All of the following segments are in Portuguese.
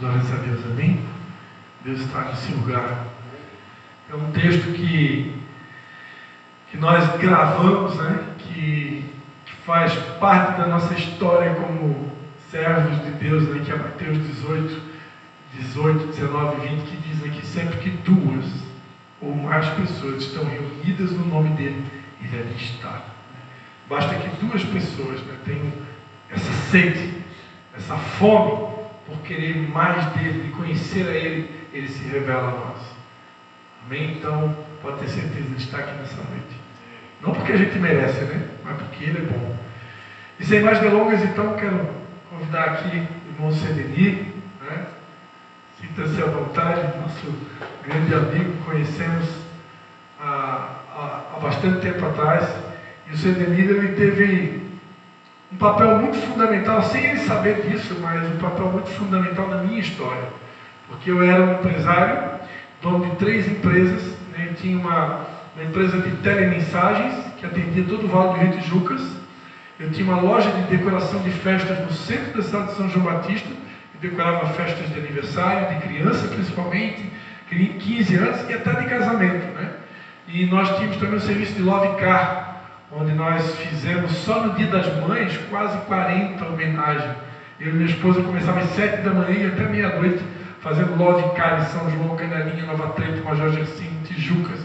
Glórias a Deus, amém? Deus está nesse lugar. É um texto que nós gravamos, né? que faz parte da nossa história como servos de Deus, né? Que é Mateus 18, 19 e 20, que dizem que sempre que duas ou mais pessoas estão reunidas no nome dele, ele ali está. Basta que duas pessoas, né, tenham essa sede, essa fome por querer mais dele, de conhecer a ele, ele se revela a nós. Amém? Então, pode ter certeza de estar aqui nessa noite. Não porque a gente merece, né? Mas porque ele é bom. E sem mais delongas, então, quero convidar aqui o irmão Sedenir, né? Sinta-se à vontade, nosso grande amigo, conhecemos há bastante tempo atrás. E o Sedenir, ele teve um papel muito fundamental, sem ele saber disso, mas um papel muito fundamental na minha história. Porque eu era um empresário, dono de 3 empresas, né? Eu tinha uma empresa de telemensagens, que atendia todo o Vale do Rio Tijucas. Eu tinha uma loja de decoração de festas no centro da cidade de São João Batista, que decorava festas de aniversário, de criança principalmente, 15 anos e até de casamento, né? E nós tínhamos também o serviço de Love Car, onde nós fizemos só no Dia das Mães quase 40 homenagens. Eu e minha esposa começava às 7 da manhã e até meia-noite fazendo Love Car em São João, Canelinha, Nova Trento, Major Gercinho, Tijucas.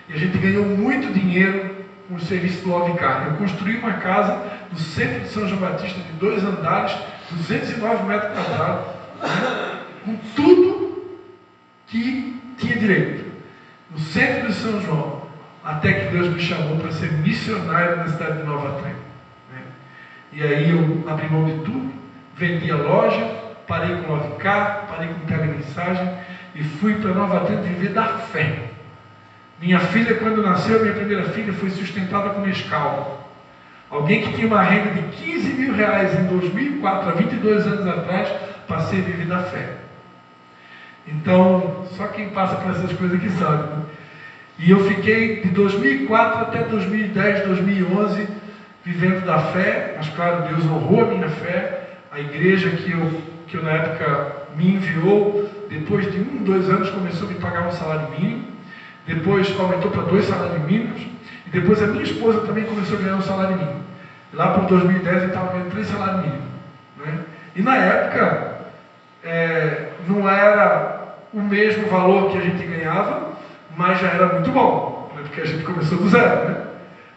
E a gente ganhou muito dinheiro com o serviço do Love Car. Eu construí uma casa no centro de São João Batista de 2 andares, 209 metros quadrados, né, com tudo que tinha direito, no centro de São João, até que Deus me chamou para ser missionário na cidade de Nova Trento, né? E aí eu abri mão de tudo, vendi a loja, parei com o Love Car, parei com telemensagem e fui para Nova Trento viver da fé. Minha filha, quando nasceu, minha primeira filha, foi sustentada com Nescau. Alguém que tinha uma renda de 15 mil reais em 2004, há 22 anos atrás, passei a viver da fé. Então, só quem passa por essas coisas que sabe, né? E eu fiquei de 2004 até 2010, 2011, vivendo da fé, mas claro, Deus honrou a minha fé. A igreja que eu na época me enviou, depois de 2 anos, começou a me pagar um salário mínimo. Depois aumentou para 2 salários mínimos. E depois a minha esposa também começou a ganhar um salário mínimo. Lá por 2010 eu estava ganhando 3 salários mínimos, né? E na época não era o mesmo valor que a gente ganhava, mas já era muito bom, né? Porque a gente começou do zero, né?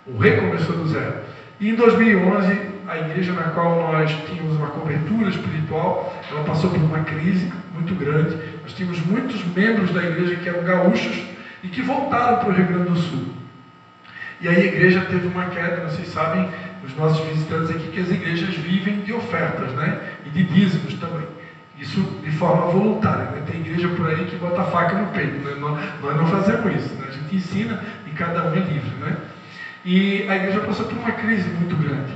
O recomeçou do zero. E em 2011, a igreja na qual nós tínhamos uma cobertura espiritual, ela passou por uma crise muito grande. Nós tínhamos muitos membros da igreja que eram gaúchos e que voltaram para o Rio Grande do Sul. E aí a igreja teve uma queda. Vocês sabem, os nossos visitantes aqui, que as igrejas vivem de ofertas, né? E de dízimos também. Isso de forma voluntária, né? Tem igreja por aí que bota a faca no peito, né? Nós não fazemos isso, né? A gente ensina e cada um é livre, né? E a igreja passou por uma crise muito grande.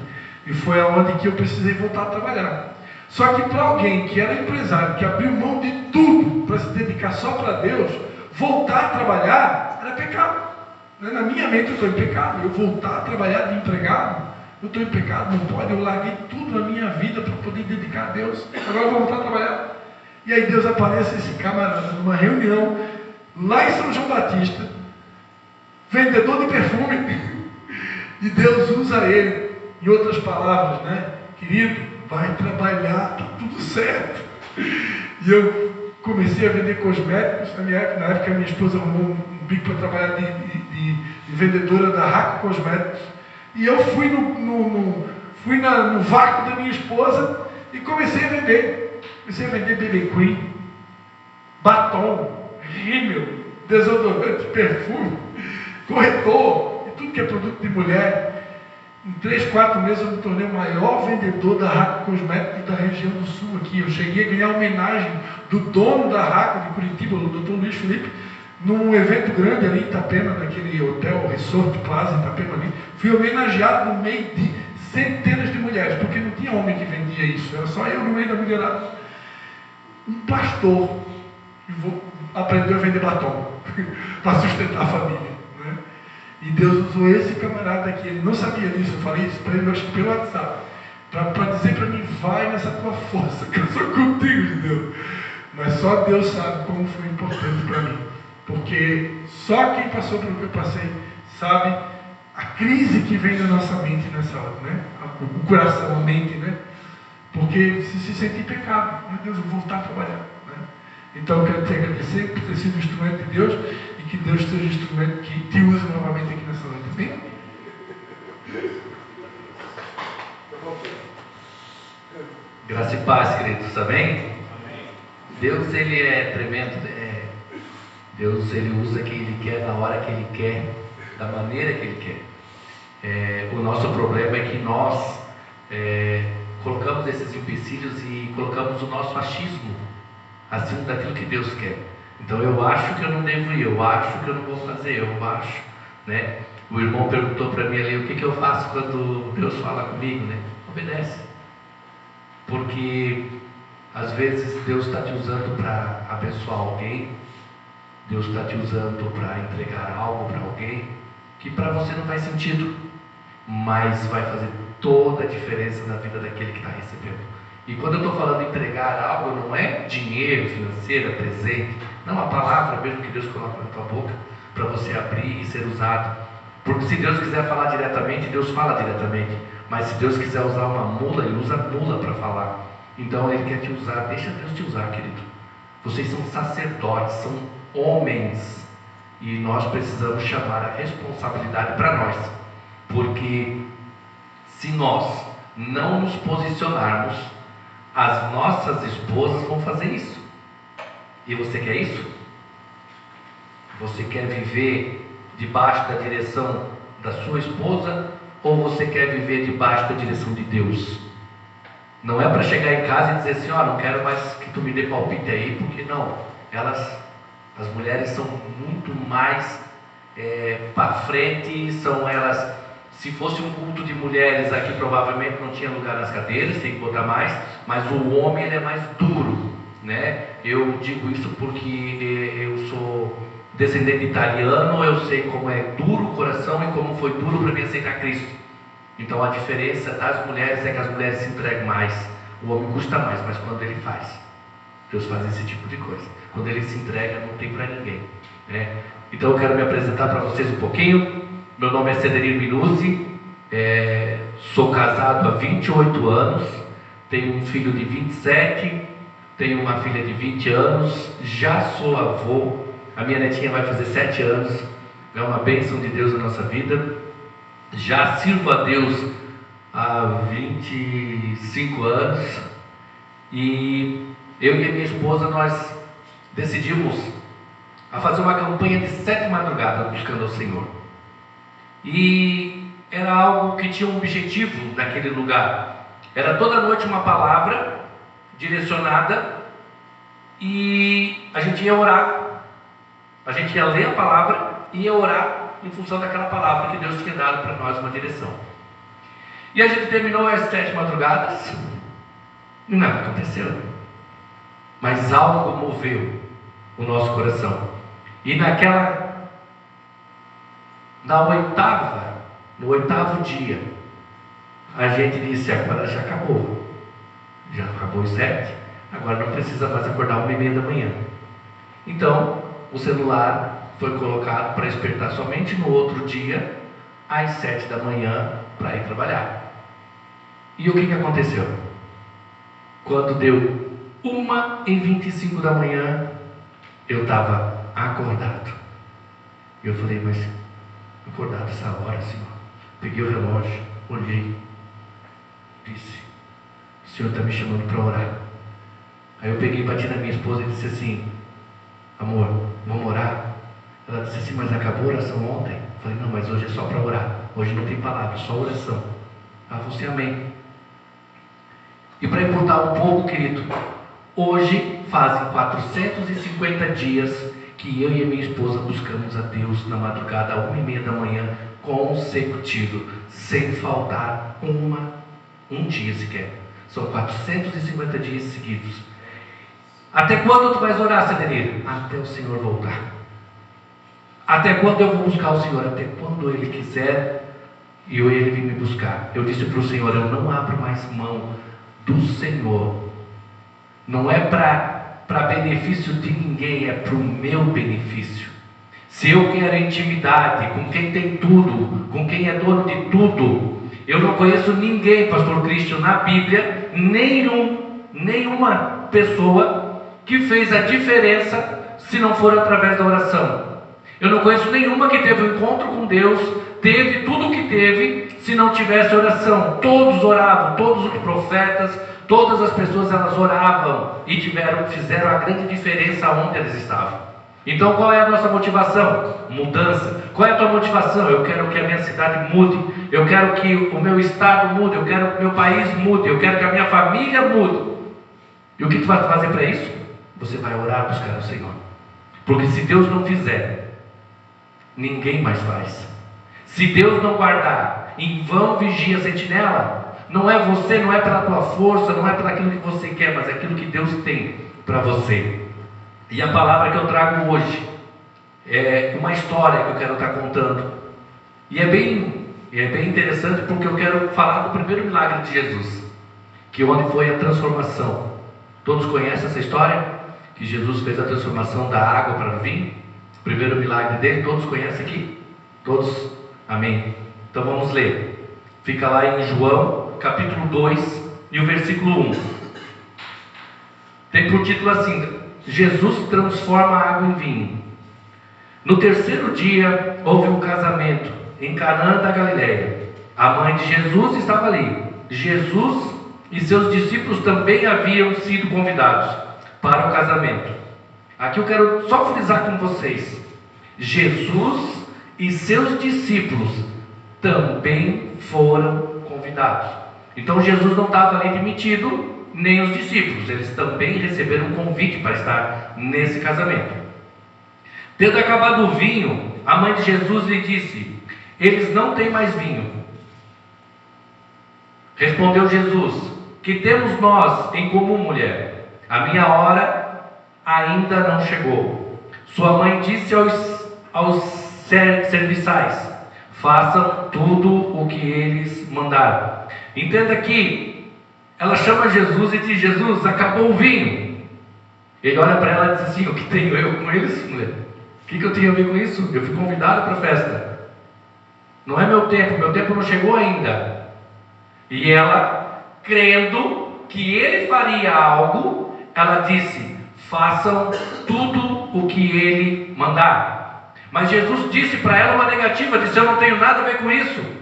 E foi aonde que eu precisei voltar a trabalhar. Só que para alguém que era empresário, que abriu mão de tudo para se dedicar só para Deus, voltar a trabalhar era pecado. Na minha mente eu estou em pecado. Eu voltar a trabalhar de empregado, eu estou em pecado, não pode. Eu larguei tudo na minha vida para poder dedicar a Deus. Agora eu vou voltar a trabalhar. E aí Deus aparece esse camarada numa reunião lá em São João Batista, vendedor de perfume. E Deus usa ele. Em outras palavras, né? Querido, vai trabalhar, está tudo certo. E eu comecei a vender cosméticos. Na época minha esposa arrumou um bico para trabalhar de vendedora da Raco Cosméticos. E eu fui no vácuo da minha esposa e comecei a vender. Comecei a vender BB Queen, batom, rímel, desodorante, perfume, corretor e tudo que é produto de mulher. Em 3, 4 meses eu me tornei o maior vendedor da Raco Cosméticos da região do sul aqui. Eu cheguei a ganhar homenagem do dono da Raco de Curitiba, o Dr. Luiz Felipe, num evento grande ali em Itapema, naquele hotel Resort Plaza em Itapema ali. Fui homenageado no meio de centenas de mulheres, porque não tinha homem que vendia isso, era só eu no meio da mulherada. Um pastor aprendeu a vender batom para sustentar a família, né? E Deus usou esse camarada aqui. Ele não sabia disso. Eu falei isso para ele, acho que pelo WhatsApp, para dizer para mim: vai nessa tua força, que eu sou contigo, de Deus. Mas só Deus sabe como foi importante para mim. Porque só quem passou pelo que eu passei sabe a crise que vem na nossa mente nessa hora, né? O coração, a mente, né? Porque se sente pecado. Meu Deus, eu vou voltar a trabalhar. Né? Então eu quero te agradecer por ter sido instrumento de Deus e que Deus seja instrumento que te use novamente aqui nessa noite. Amém? Graça e paz, queridos, amém? Deus, Ele é tremendo, Deus, Ele usa quem Ele quer, na hora que Ele quer, da maneira que Ele quer. O nosso problema é que nós colocamos esses empecilhos e colocamos o nosso achismo acima daquilo que Deus quer. Então eu acho que eu não devo ir, eu acho que eu não vou fazer, eu acho, né? O irmão perguntou para mim ali, o que eu faço quando Deus fala comigo, né? Obedece. Porque às vezes Deus está te usando para abençoar alguém, Deus está te usando para entregar algo para alguém que para você não faz sentido, mas vai fazer toda a diferença na vida daquele que está recebendo. E quando eu estou falando de entregar algo, não é dinheiro, financeiro, presente, não, a palavra mesmo que Deus coloca na tua boca para você abrir e ser usado. Porque se Deus quiser falar diretamente, Deus fala diretamente. Mas se Deus quiser usar uma mula, Ele usa a mula para falar. Então Ele quer te usar, deixa Deus te usar, querido. Vocês são sacerdotes, são homens. E nós precisamos chamar a responsabilidade para nós. Porque se nós não nos posicionarmos, as nossas esposas vão fazer isso. E você quer isso? Você quer viver debaixo da direção da sua esposa? Ou você quer viver debaixo da direção de Deus? Não é para chegar em casa e dizer assim, não quero mais que tu me dê palpite aí, porque não. As mulheres são muito mais para frente, são elas, se fosse um culto de mulheres aqui, provavelmente não tinha lugar nas cadeiras, tem que botar mais, mas o homem ele é mais duro, né? Eu digo isso porque eu sou descendente italiano, eu sei como é duro o coração e como foi duro para mim aceitar Cristo. Então a diferença das mulheres é que as mulheres se entregam mais, o homem custa mais, mas quando ele faz, Deus faz esse tipo de coisa. Quando ele se entrega, não tem para ninguém, né? Então eu quero me apresentar para vocês um pouquinho. Meu nome é Cederino Minuzzi, sou casado há 28 anos, tenho um filho de 27, tenho uma filha de 20 anos, já sou avô, a minha netinha vai fazer 7 anos, é uma bênção de Deus na nossa vida, já sirvo a Deus há 25 anos, e eu e a minha esposa, nós decidimos a fazer uma campanha de 7 madrugadas buscando ao Senhor. E era algo que tinha um objetivo naquele lugar. Era toda noite uma palavra direcionada e a gente ia orar. A gente ia ler a palavra e ia orar em função daquela palavra que Deus tinha dado para nós uma direção. E a gente terminou as 7 madrugadas e nada aconteceu. Mas algo moveu o nosso coração. E no oitavo dia, a gente disse, agora já acabou os 7, agora não precisa mais acordar 1h30 da manhã. Então, o celular foi colocado para despertar somente no outro dia, às 7 da manhã, para ir trabalhar. E o que aconteceu? Quando deu 1h25 da manhã, eu estava acordado. E eu falei, mas acordado essa hora, Senhor? Peguei o relógio, olhei, disse, o Senhor está me chamando para orar. Aí eu peguei, bati na minha esposa e disse assim, amor, vamos orar? Ela disse assim, mas acabou a oração ontem? Eu falei, não, mas hoje é só para orar. Hoje não tem palavra, só oração. Ela falou assim, amém. E para encurtar um pouco, querido, hoje fazem 450 dias que eu e a minha esposa buscamos a Deus na madrugada, às 1h30 da manhã, consecutivo, sem faltar um dia sequer. São 450 dias seguidos. Até quando tu vais orar, Cederino? Até o Senhor voltar. Até quando eu vou buscar o Senhor? Até quando Ele quiser e Ele vir me buscar. Eu disse para o Senhor, eu não abro mais mão do Senhor. Não é para para benefício de ninguém, é para o meu benefício. Se eu quero intimidade com quem tem tudo, com quem é dono de tudo, eu não conheço ninguém, pastor Cristian, na Bíblia, nenhuma pessoa que fez a diferença se não for através da oração. Eu não conheço nenhuma que teve um encontro com Deus, teve tudo o que teve, se não tivesse oração. Todos oravam, todos os profetas, todas as pessoas, elas oravam e fizeram a grande diferença onde eles estavam. Então qual é a nossa motivação? Mudança. Qual é a tua motivação? Eu quero que a minha cidade mude, eu quero que o meu estado mude, eu quero que o meu país mude, eu quero que a minha família mude. E o que tu vai fazer para isso? Você vai orar, buscar o Senhor. Porque se Deus não fizer, ninguém mais faz. Se Deus não guardar, em vão vigia a sentinela. Não é você, não é pela tua força, não é pelo aquilo que você quer, mas é aquilo que Deus tem para você. E a palavra que eu trago hoje é uma história que eu quero estar contando. E é bem interessante, porque eu quero falar do primeiro milagre de Jesus, que onde foi a transformação. Todos conhecem essa história? Que Jesus fez a transformação da água para vinho. O primeiro milagre dele, todos conhecem aqui? Todos? Amém. Então vamos ler. Fica lá em João, capítulo 2, e o versículo 1. Tem por título assim: Jesus transforma a água em vinho. No terceiro dia, houve um casamento em Canaã da Galileia. A mãe de Jesus estava ali. Jesus e seus discípulos também haviam sido convidados para o casamento. Aqui eu quero só frisar com vocês: Jesus e seus discípulos também foram convidados. Então Jesus não estava ali demitido, nem os discípulos. Eles também receberam um convite para estar nesse casamento. Tendo acabado o vinho, a mãe de Jesus lhe disse: eles não têm mais vinho. Respondeu Jesus: que temos nós em comum, mulher? A minha hora ainda não chegou. Sua mãe disse aos serviçais: façam tudo o que eles mandaram. Entenda que ela chama Jesus e diz: Jesus, acabou o vinho. Ele olha para ela e diz assim: o que tenho eu com eles, mulher? O que eu tenho a ver com isso? Eu fui convidado para a festa. Não é meu tempo não chegou ainda. E ela, crendo que ele faria algo, ela disse: façam tudo o que ele mandar. Mas Jesus disse para ela uma negativa, disse: eu não tenho nada a ver com isso.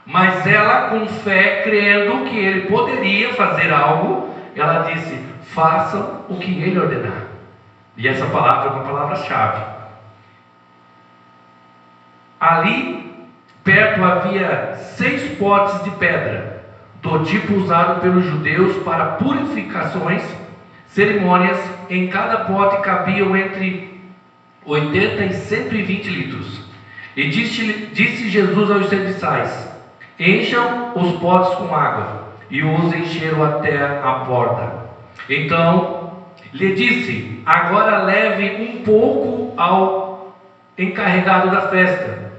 Mas ela, com fé, crendo que ele poderia fazer algo, ela disse: façam o que ele ordenar. E essa palavra é uma palavra-chave. Ali perto havia 6 potes de pedra, do tipo usado pelos judeus para purificações, cerimônias. Em cada pote cabiam entre 80 e 120 litros. E disse Jesus aos serviçais: encham os potes com água. E os encheram até a borda. Então lhe disse: agora leve um pouco ao encarregado da festa.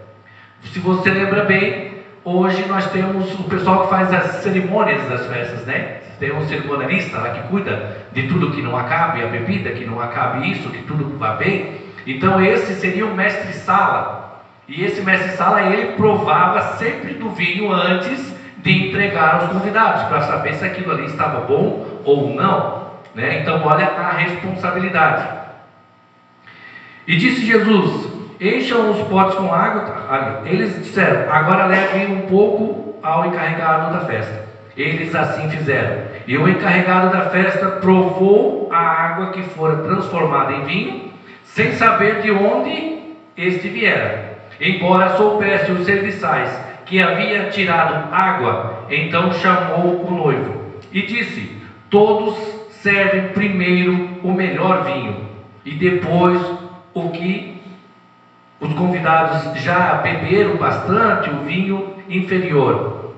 Se você lembra bem, hoje nós temos o pessoal que faz as cerimônias das festas, né? Tem um cerimonialista lá que cuida de tudo que não acabe, a bebida, que não acabe isso, que tudo vá bem. Então esse seria o mestre-sala. E esse mestre-sala, ele provava sempre do vinho antes de entregar aos convidados, para saber se aquilo ali estava bom ou não, né? Então olha a responsabilidade. E disse Jesus: encham os potes com água. Eles disseram: agora levem um pouco ao encarregado da festa. Eles assim fizeram. E o encarregado da festa provou a água que fora transformada em vinho, sem saber de onde este viera. Embora soubesse os serviçais que havia tirado água, então chamou o noivo e disse: todos servem primeiro o melhor vinho, e depois o que os convidados já beberam bastante, o vinho inferior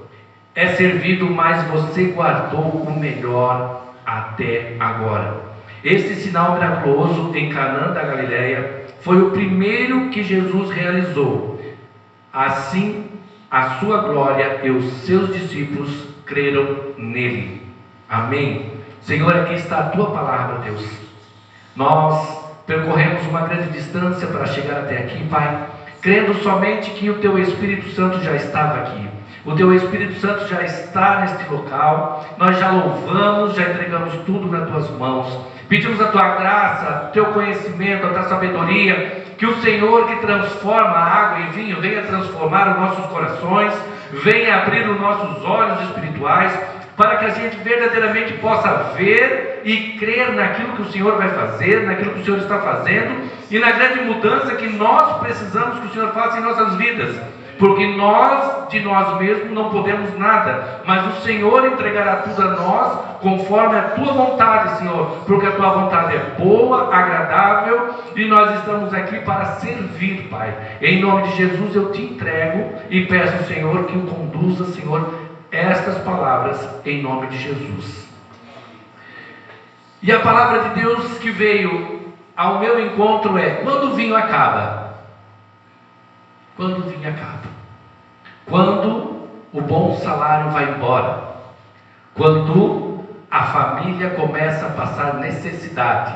é servido, mas você guardou o melhor até agora. Este sinal miraculoso em Canaã da Galileia foi o primeiro que Jesus realizou. Assim, a sua glória e os seus discípulos creram nele. Amém. Senhor, aqui está a tua palavra, Deus. Nós percorremos uma grande distância para chegar até aqui, Pai, crendo somente que o Teu Espírito Santo já estava aqui. O Teu Espírito Santo já está neste local. Nós já louvamos, já entregamos tudo nas Tuas mãos. Pedimos a Tua graça, o Teu conhecimento, a Tua sabedoria, que o Senhor que transforma a água em vinho venha transformar os nossos corações, venha abrir os nossos olhos espirituais, para que a gente verdadeiramente possa ver e crer naquilo que o Senhor vai fazer, naquilo que o Senhor está fazendo e na grande mudança que nós precisamos que o Senhor faça em nossas vidas. Porque nós, de nós mesmos, não podemos nada, mas o Senhor entregará tudo a nós, conforme a Tua vontade, Senhor, porque a Tua vontade é boa, agradável, e nós estamos aqui para servir, Pai. Em nome de Jesus eu Te entrego e peço, Senhor, que o conduza, Senhor, estas palavras, em nome de Jesus. E a palavra de Deus que veio ao meu encontro é: quando o vinho acaba? Quando o vinho acaba, quando o bom salário vai embora, quando a família começa a passar necessidade,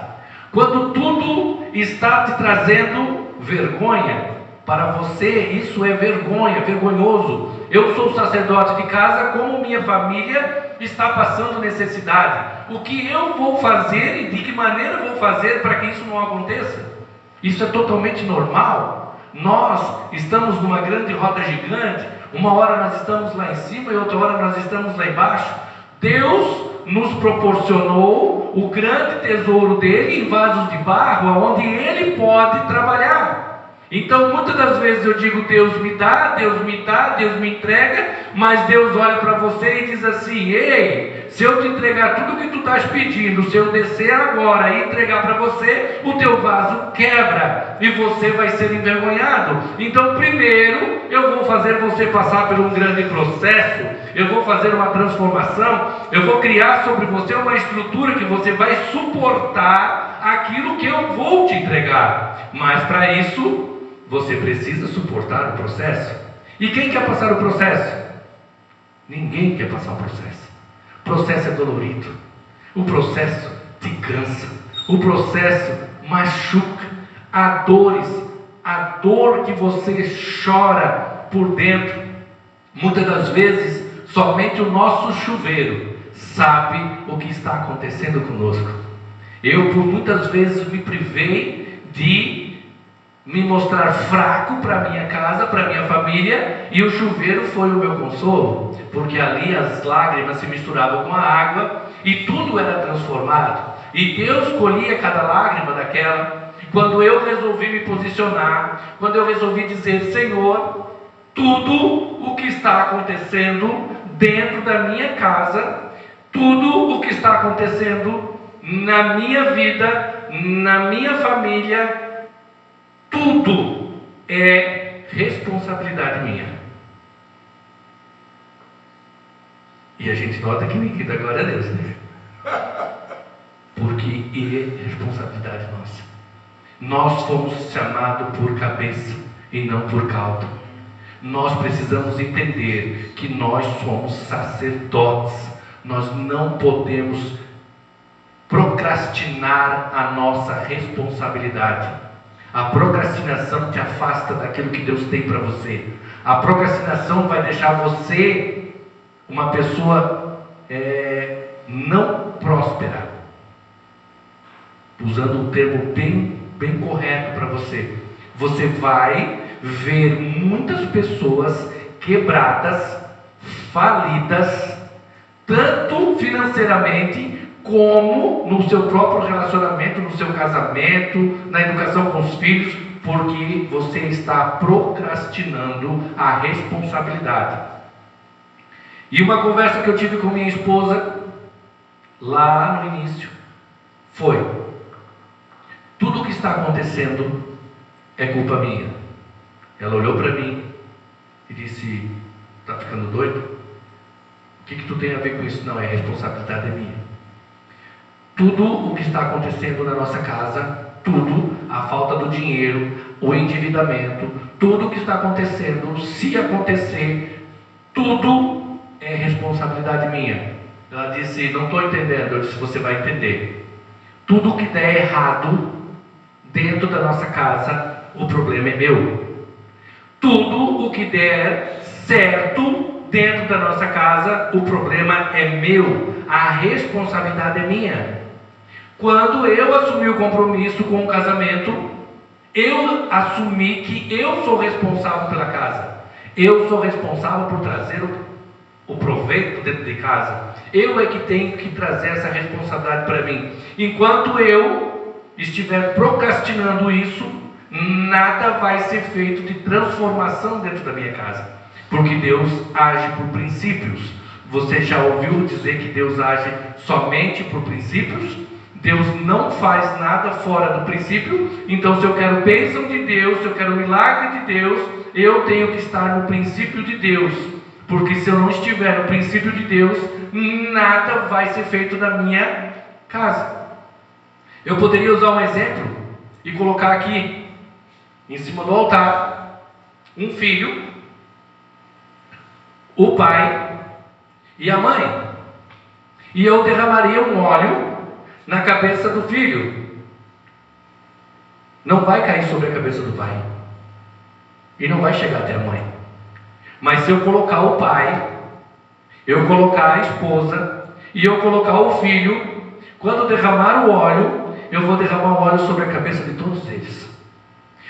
quando tudo está te trazendo vergonha, para você isso é vergonha, vergonhoso. Eu sou sacerdote de casa, como minha família está passando necessidade, o que eu vou fazer e de que maneira vou fazer para que isso não aconteça? Isso é totalmente normal. Nós estamos numa grande roda gigante, uma hora nós estamos lá em cima e outra hora nós estamos lá embaixo. Deus nos proporcionou o grande tesouro dele em vasos de barro, onde ele pode trabalhar. Então muitas das vezes eu digo: Deus me dá, Deus me dá, Deus me entrega, mas Deus olha para você e diz assim: ei, se eu te entregar tudo o que tu estás pedindo, se eu descer agora e entregar para você, o teu vaso quebra e você vai ser envergonhado. Então primeiro eu vou fazer você passar por um grande processo, eu vou fazer uma transformação, eu vou criar sobre você uma estrutura que você vai suportar aquilo que eu vou te entregar. Mas para isso você precisa suportar o processo. E quem quer passar o processo? Ninguém quer passar o processo. O processo é dolorido. O processo te cansa. O processo machuca. Há dores. A dor que você chora por dentro. Muitas das vezes, somente o nosso chuveiro sabe o que está acontecendo conosco. Eu, por muitas vezes, me privei de me mostrar fraco para minha casa, para minha família, e o chuveiro foi o meu consolo, porque ali as lágrimas se misturavam com a água e tudo era transformado, e Deus colhia cada lágrima daquela. Quando eu resolvi me posicionar, quando eu resolvi dizer: Senhor, tudo o que está acontecendo dentro da minha casa, tudo o que está acontecendo na minha vida, na minha família, tudo é responsabilidade minha. E a gente nota que ninguém dá glória a Deus, né? Porque é responsabilidade nossa. Nós fomos chamados por cabeça e não por cauda. Nós precisamos entender que nós somos sacerdotes. Nós não podemos procrastinar a nossa responsabilidade. A procrastinação te afasta daquilo que Deus tem para você. A procrastinação vai deixar você uma pessoa não próspera. Usando um termo bem correto para você. Você vai ver muitas pessoas quebradas, falidas, tanto financeiramente como no seu próprio relacionamento, no seu casamento, na educação com os filhos, porque você está procrastinando a responsabilidade. E uma conversa que eu tive com minha esposa lá no início foi: tudo o que está acontecendo é culpa minha. Ela olhou para mim e disse: está ficando doido? O que tu tem a ver com isso? Não, é responsabilidade minha. Tudo o que está acontecendo na nossa casa, tudo, a falta do dinheiro, o endividamento, tudo o que está acontecendo, se acontecer, tudo é responsabilidade minha. Ela disse: não estou entendendo. Eu disse: você vai entender. Tudo que der errado dentro da nossa casa, o problema é meu. Tudo o que der certo dentro da nossa casa, o problema é meu. A responsabilidade é minha. Quando eu assumi o compromisso com o casamento, eu assumi que eu sou responsável pela casa. Eu sou responsável por trazer o proveito dentro de casa. Eu é que tenho que trazer essa responsabilidade para mim. Enquanto eu estiver procrastinando isso, nada vai ser feito de transformação dentro da minha casa. Porque Deus age por princípios. Você já ouviu dizer que Deus age somente por princípios? Deus não faz nada fora do princípio. Então, se eu quero bênção de Deus, se eu quero milagre de Deus, eu tenho que estar no princípio de Deus. Porque se eu não estiver no princípio de Deus, nada vai ser feito na minha casa. Eu poderia usar um exemplo e colocar aqui, em cima do altar, um filho, o pai e a mãe. E eu derramaria um óleo na cabeça do filho. Não vai cair sobre a cabeça do pai. E não vai chegar até a mãe. Mas se eu colocar o pai, eu colocar a esposa e eu colocar o filho, quando derramar o óleo, eu vou derramar o óleo sobre a cabeça de todos eles.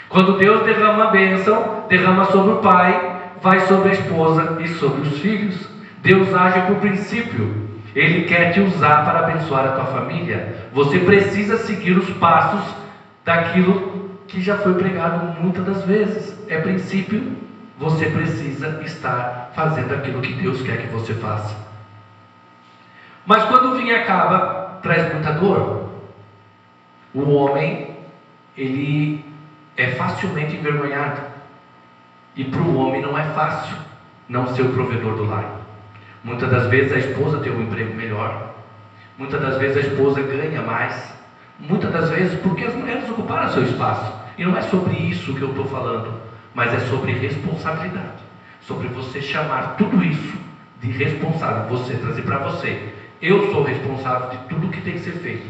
Quando Deus derrama a bênção, derrama sobre o pai, vai sobre a esposa e sobre os filhos. Deus age por princípio. Ele quer te usar para abençoar a tua família. Você precisa seguir os passos daquilo que já foi pregado muitas das vezes. É princípio. Você precisa estar fazendo aquilo que Deus quer que você faça. Mas quando o vinho acaba, traz muita dor. O homem, ele é facilmente envergonhado. E para o homem não é fácil não ser o provedor do lar. Muitas das vezes a esposa tem um emprego melhor. Muitas das vezes a esposa ganha mais. Muitas das vezes porque as mulheres ocuparam seu espaço. E não é sobre isso que eu estou falando. Mas é sobre responsabilidade. Sobre você chamar tudo isso de responsável. Você trazer para você. Eu sou responsável de tudo que tem que ser feito.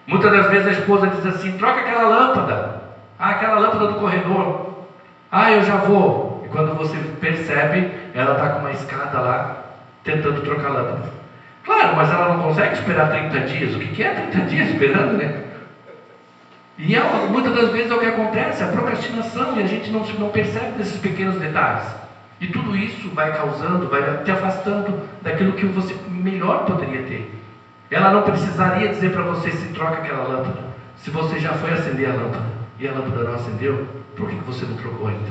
Muitas das vezes a esposa diz assim: troca aquela lâmpada. Aquela lâmpada do corredor. Eu já vou. E quando você percebe, ela está com uma escada lá, tentando trocar a lâmpada. Claro, mas ela não consegue esperar 30 dias. O que é 30 dias esperando, né? E muitas das vezes é o que acontece, a procrastinação, e a gente não percebe desses pequenos detalhes. E tudo isso vai causando, vai te afastando daquilo que você melhor poderia ter. Ela não precisaria dizer para você se troca aquela lâmpada. Se você já foi acender a lâmpada e a lâmpada não acendeu, por que você não trocou ainda?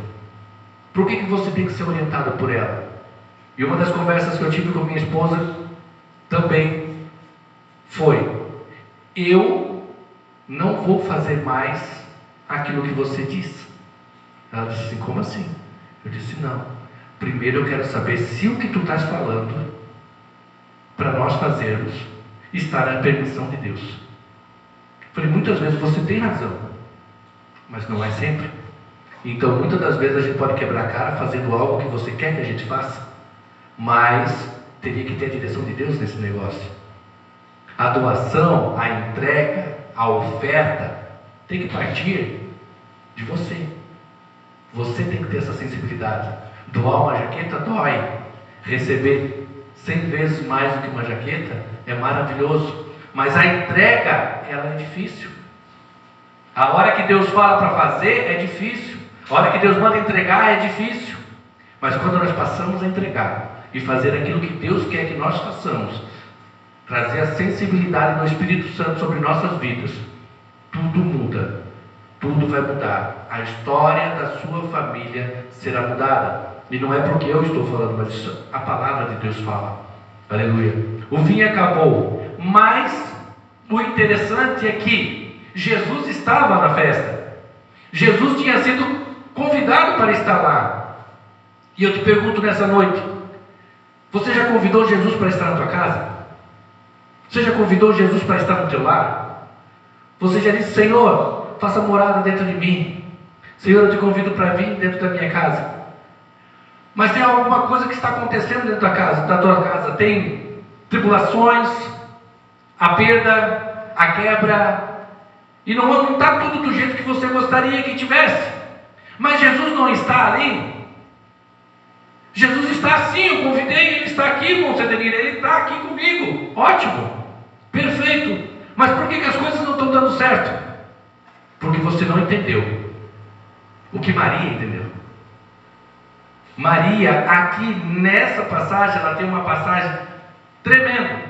Por que você tem que ser orientado por ela? E uma das conversas que eu tive com minha esposa também foi: eu não vou fazer mais aquilo que você disse. Ela disse assim: como assim? Eu disse: não. Primeiro eu quero saber se o que tu estás falando para nós fazermos está na permissão de Deus. Falei: muitas vezes você tem razão, mas não é sempre. Então muitas das vezes a gente pode quebrar a cara fazendo algo que você quer que a gente faça, mas teria que ter a direção de Deus nesse negócio. A doação, a entrega, a oferta tem que partir de você. Você tem que ter essa sensibilidade. Doar uma jaqueta dói. Receber 100 vezes mais do que uma jaqueta é maravilhoso. Mas a entrega, ela é difícil. A hora que Deus fala para fazer é difícil. A hora que Deus manda entregar é difícil. Mas quando nós passamos a entregar e fazer aquilo que Deus quer que nós façamos, trazer a sensibilidade do Espírito Santo sobre nossas vidas, tudo muda. Tudo vai mudar. A história da sua família será mudada. E não é porque eu estou falando, mas isso, a palavra de Deus fala. Aleluia. O vinho acabou. Mas o interessante é que Jesus estava na festa. Jesus tinha sido convidado para estar lá. E eu te pergunto nessa noite: você já convidou Jesus para estar na tua casa? Você já convidou Jesus para estar no teu lar? Você já disse: Senhor, faça morada dentro de mim. Senhor, eu te convido para vir dentro da minha casa. Mas tem alguma coisa que está acontecendo dentro da tua casa. Tem tribulações, a perda, a quebra. E não está tudo do jeito que você gostaria que tivesse. Mas Jesus não está ali. Jesus está sim, eu convidei, Ele está aqui, irmão Cedenir, Ele está aqui comigo. Ótimo, perfeito. Mas por que as coisas não estão dando certo? Porque você não entendeu o que Maria entendeu. Maria, aqui nessa passagem, ela tem uma passagem tremenda.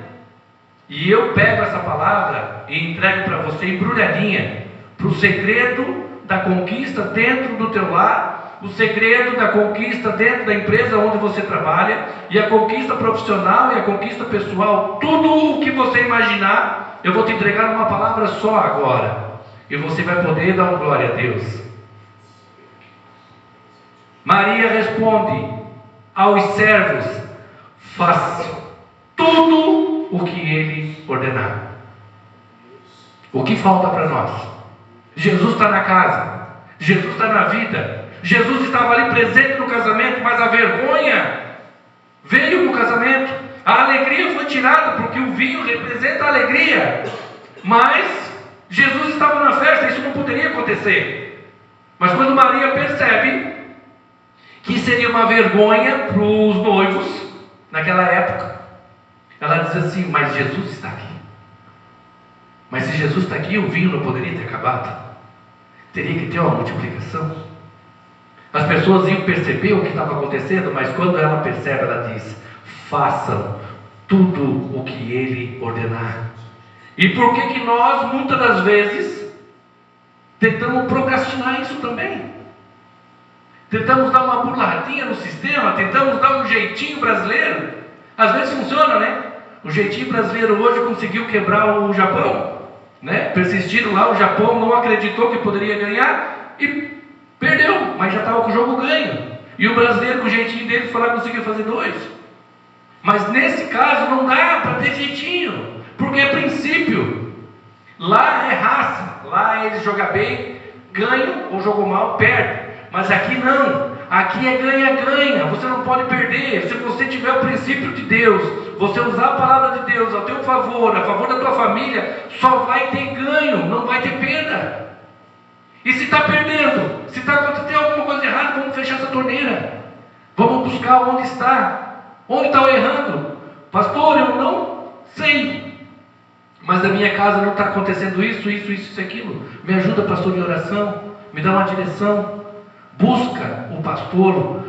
E eu pego essa palavra e entrego para você embrulhadinha, para o segredo da conquista dentro do teu lar, o segredo da conquista dentro da empresa onde você trabalha, e a conquista profissional e a conquista pessoal, tudo o que você imaginar, eu vou te entregar uma palavra só agora, e você vai poder dar uma glória a Deus. Maria responde aos servos: faça tudo o que Ele ordenar. O que falta para nós? Jesus está na casa, Jesus está na vida, Jesus estava ali presente no casamento, mas a vergonha veio no casamento, a alegria foi tirada, porque o vinho representa a alegria, mas Jesus estava na festa, isso não poderia acontecer. Mas quando Maria percebe que seria uma vergonha para os noivos naquela época, ela diz assim: mas Jesus está aqui. Mas se Jesus está aqui, o vinho não poderia ter acabado. Teria que ter uma multiplicação. As pessoas iam perceber o que estava acontecendo, mas quando ela percebe, ela diz: façam tudo o que Ele ordenar. E por que nós, muitas das vezes, tentamos procrastinar isso também? Tentamos dar uma burladinha no sistema, tentamos dar um jeitinho brasileiro. Às vezes funciona, né? O jeitinho brasileiro hoje conseguiu quebrar o Japão, né? Persistiram lá, o Japão não acreditou que poderia ganhar e perdeu, mas já estava com o jogo ganho. E o brasileiro, com o jeitinho dele, foi lá e conseguiu fazer 2. Mas nesse caso não dá para ter jeitinho, porque é princípio. Lá é raça, lá eles jogam bem, ganham, ou jogam mal, perdem. Mas aqui não, aqui é ganha-ganha, você não pode perder. Se você tiver o princípio de Deus, você usar a palavra de Deus a teu favor, a favor da tua família, só vai ter ganho, não vai ter perda. E se está perdendo, se está acontecendo alguma coisa errada, vamos fechar essa torneira, vamos buscar onde está errando. Pastor, eu não sei, mas na minha casa não está acontecendo isso, aquilo. Me ajuda, pastor, em oração, me dá uma direção. Busca o pastor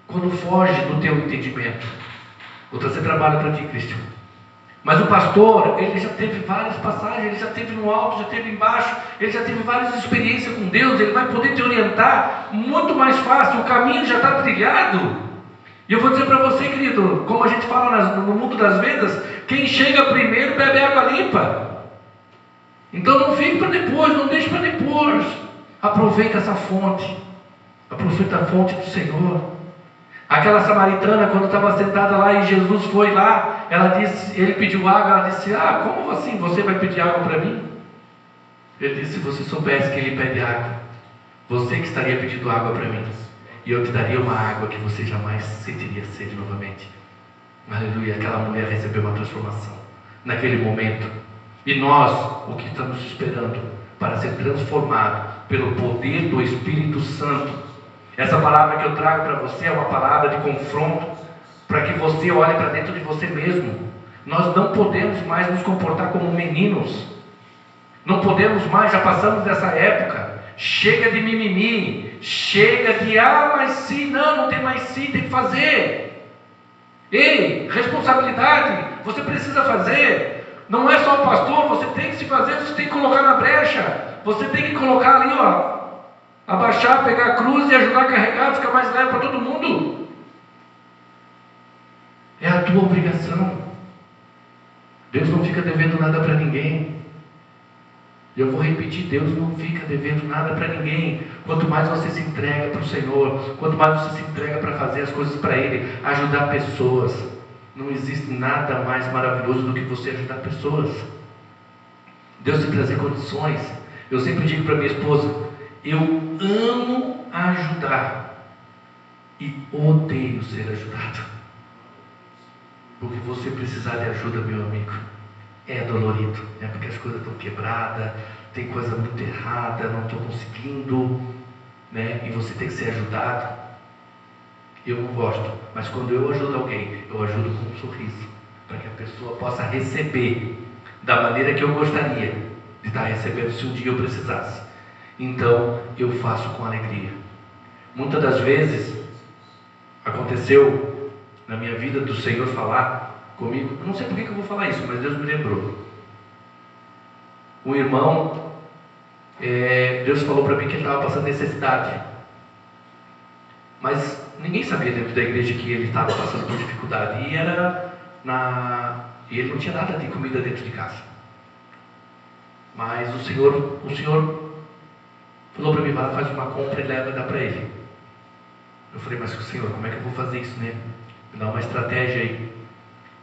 quando foge do teu entendimento. Vou trazer trabalho para ti, Cristian. Mas o pastor, ele já teve várias passagens, ele já teve no alto, já teve embaixo, ele já teve várias experiências com Deus, ele vai poder te orientar muito mais fácil, o caminho já está trilhado. E eu vou dizer para você, querido, como a gente fala no mundo das vendas, quem chega primeiro bebe água limpa. Então não fique para depois, não deixe para depois. Aproveita essa fonte. Aproveita a fonte do Senhor. Aquela samaritana, quando estava sentada lá e Jesus foi lá, ele pediu água, ela disse: como assim você vai pedir água para mim? Ele disse: se você soubesse que Ele pede água, você que estaria pedindo água para mim, e eu te daria uma água que você jamais sentiria sede novamente. Aleluia. Aquela mulher recebeu uma transformação naquele momento. E nós, o que estamos esperando para ser transformado pelo poder do Espírito Santo? Essa palavra que eu trago para você é uma palavra de confronto, para que você olhe para dentro de você mesmo. Nós não podemos mais nos comportar como meninos, não podemos mais, já passamos dessa época. Chega de mimimi, chega de mas sim, não tem mais sim, tem que fazer. Ei, responsabilidade, você precisa fazer. Não é só o pastor, você tem que se fazer, você tem que colocar na brecha, você tem que colocar ali, abaixar, pegar a cruz e ajudar a carregar, ficar mais leve para todo mundo. É a tua obrigação. Deus não fica devendo nada para ninguém. Eu vou repetir, Deus não fica devendo nada para ninguém. Quanto mais você se entrega para o Senhor, quanto mais você se entrega para fazer as coisas para Ele, ajudar pessoas, não existe nada mais maravilhoso do que você ajudar pessoas. Deus te trazer condições. Eu sempre digo para minha esposa: eu amo ajudar e odeio ser ajudado. Porque você precisar de ajuda, meu amigo, é dolorido, né? Porque as coisas estão quebradas, tem coisa muito errada, não estou conseguindo, né? E você tem que ser ajudado. Eu não gosto, mas quando eu ajudo alguém, eu ajudo com um sorriso, para que a pessoa possa receber da maneira que eu gostaria de estar recebendo se um dia eu precisasse. Então eu faço com alegria. Muitas das vezes aconteceu na minha vida do Senhor falar comigo, eu não sei por que eu vou falar isso, mas Deus me lembrou. Um irmão, Deus falou para mim que ele estava passando necessidade, mas ninguém sabia dentro da igreja que ele estava passando por dificuldade, e ele não tinha nada de comida dentro de casa. Mas o Senhor falou para mim, vai lá, faz uma compra e leva e dá para ele. Eu falei, mas Senhor, como é que eu vou fazer isso, né? Me dá uma estratégia aí.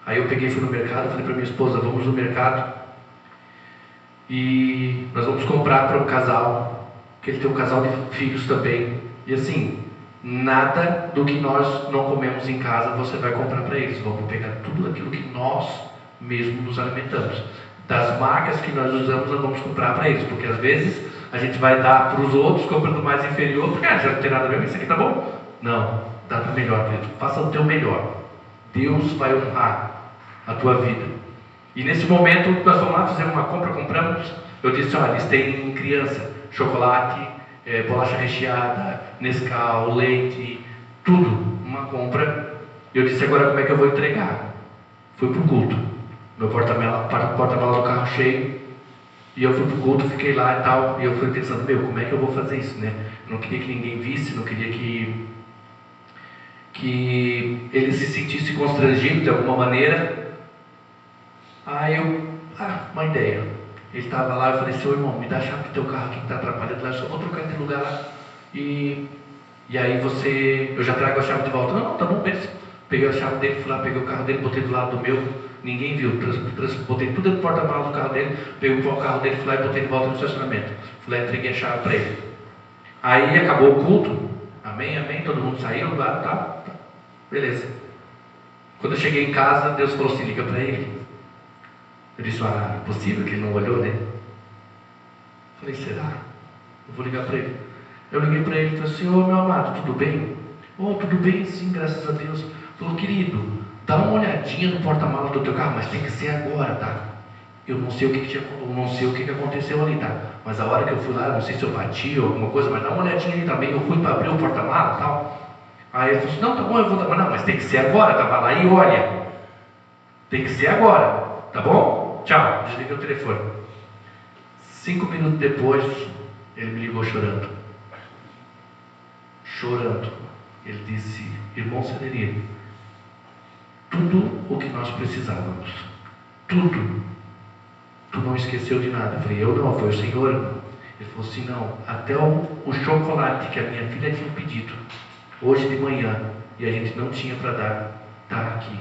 Aí eu peguei e fui no mercado, falei para minha esposa, vamos no mercado e nós vamos comprar para um casal, que ele tem um casal de filhos também. E assim, nada do que nós não comemos em casa você vai comprar para eles. Vamos pegar tudo aquilo que nós mesmos nos alimentamos. Das marcas que nós usamos, nós vamos comprar para eles, porque às vezes a gente vai dar para os outros comprando mais inferior, porque já não tem nada a ver, mas isso aqui tá bom. Não, dá para o melhor, querido. Faça o teu melhor. Deus vai honrar a tua vida. E nesse momento, nós fomos lá, fizemos uma compra, compramos. Eu disse, olha, eles têm criança, chocolate, bolacha recheada, Nescau, leite, tudo, uma compra. Eu disse, agora como é que eu vou entregar? Fui para o culto, meu porta-malas do carro cheio, e eu fui para o culto, fiquei lá e tal, e eu fui pensando, como é que eu vou fazer isso, né? Eu não queria que ninguém visse, não queria que ele se sentisse constrangido de alguma maneira. Aí uma ideia. Ele estava lá, eu falei, seu irmão, me dá a chave do teu carro aqui que está atrapalhando lá, eu só vou trocar de lugar lá. E aí eu já trago a chave de volta. Não, tá bom, beleza. Peguei a chave dele, fui lá, peguei o carro dele, botei do lado do meu, ninguém viu. Botei tudo no porta-malas do carro dele, peguei o carro dele, fui lá e botei de volta no estacionamento. Fui lá e entreguei a chave para ele. Aí acabou o culto, amém, amém, todo mundo saiu lá, tá, beleza. Quando eu cheguei em casa, Deus falou assim, liga para ele. Eu disse, é possível que ele não olhou, né? Falei, será? Eu vou ligar para ele. Eu liguei para ele e falei assim, meu amado, tudo bem? Tudo bem, sim, graças a Deus. Falou, querido, dá uma olhadinha no porta-malas do teu carro, mas tem que ser agora, tá? Eu não sei o que aconteceu ali, tá? Mas a hora que eu fui lá, não sei se eu bati ou alguma coisa, mas dá uma olhadinha ali também. Eu fui para abrir o porta-malas e tal. Aí ele falou assim, não, tá bom, eu vou dar. Mas não, mas tem que ser agora, tá? Vai lá e olha. Tem que ser agora, tá bom? Tchau, desliguei o telefone. 5 minutos depois, ele me ligou chorando. Ele disse, irmão Severino, tudo o que nós precisávamos, tudo, tu não esqueceu de nada. Eu falei, eu não, foi o Senhor. Ele falou assim, não, até o chocolate que a minha filha tinha pedido hoje de manhã e a gente não tinha para dar, está aqui.